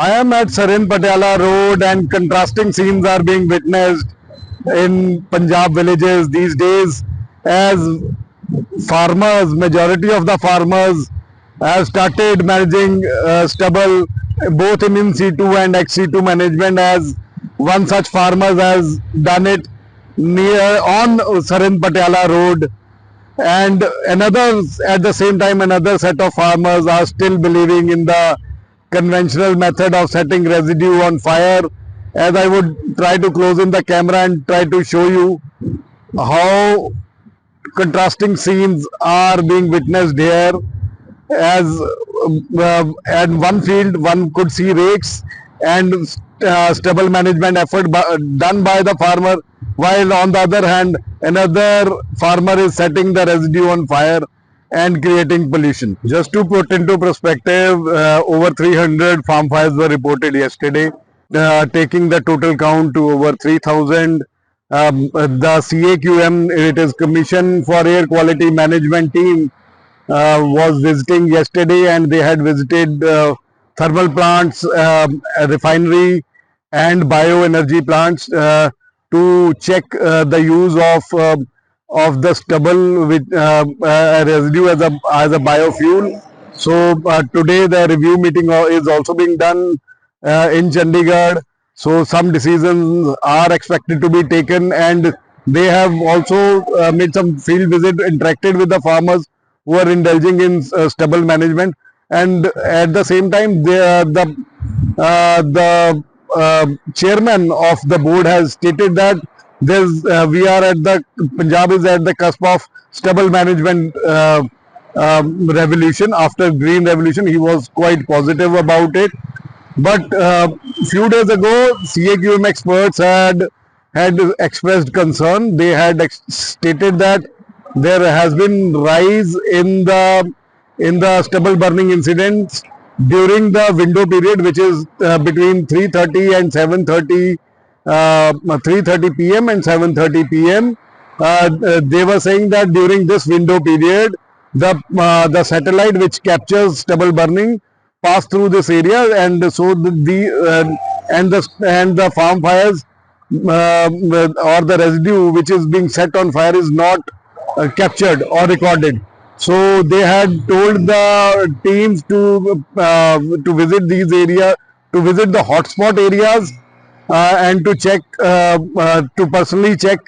I am at Sarin Patiala Road and contrasting scenes are being witnessed in Punjab villages these days as farmers, majority of the farmers have started managing stubble both in situ and ex situ management, as one such farmer has done it near on Sarin Patiala Road, and another at the same time another set of farmers are still believing in the conventional method of setting residue on fire. As I would try to close in the camera and try to show you how contrasting scenes are being witnessed here, as at one field one could see rakes and stubble management effort done by the farmer, while on the other hand another farmer is setting the residue on fire and creating pollution. Just to put into perspective, over 300 farm fires were reported yesterday, taking the total count to over 3,000. The CAQM, it is Commission for Air Quality Management team, was visiting yesterday, and they had visited thermal plants, a refinery and bioenergy plants to check the use of the stubble with residue as a biofuel. So today the review meeting is also being done in Chandigarh. So some decisions are expected to be taken, and they have also made some field visit, interacted with the farmers who are indulging in stubble management, and at the same time the chairman of the board has stated that we are at the Punjab is at the cusp of stubble management revolution after green revolution. He was quite positive about it. But few days ago, CAQM experts had expressed concern. They had stated that there has been rise in the stubble burning incidents during the window period, which is between 3:30 and 7:30, 3:30 p.m. and 7:30 p.m. They were saying that during this window period, the satellite which captures stubble burning pass through this area, and so the farm fires or the residue which is being set on fire is not captured or recorded. So they had told the teams to visit these areas, to visit the hotspot areas, and to check, to personally check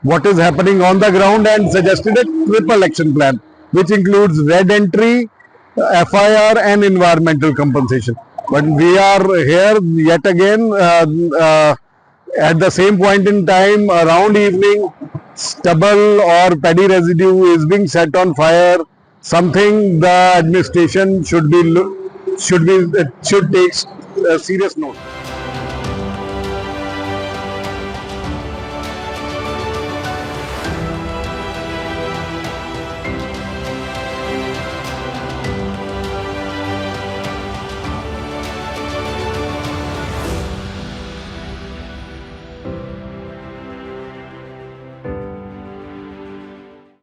what is happening on the ground, and suggested a triple action plan, which includes red entry, FIR and environmental compensation. But we are here yet again at the same point in time around evening. Stubble or paddy residue is being set on fire, something the administration should take serious note.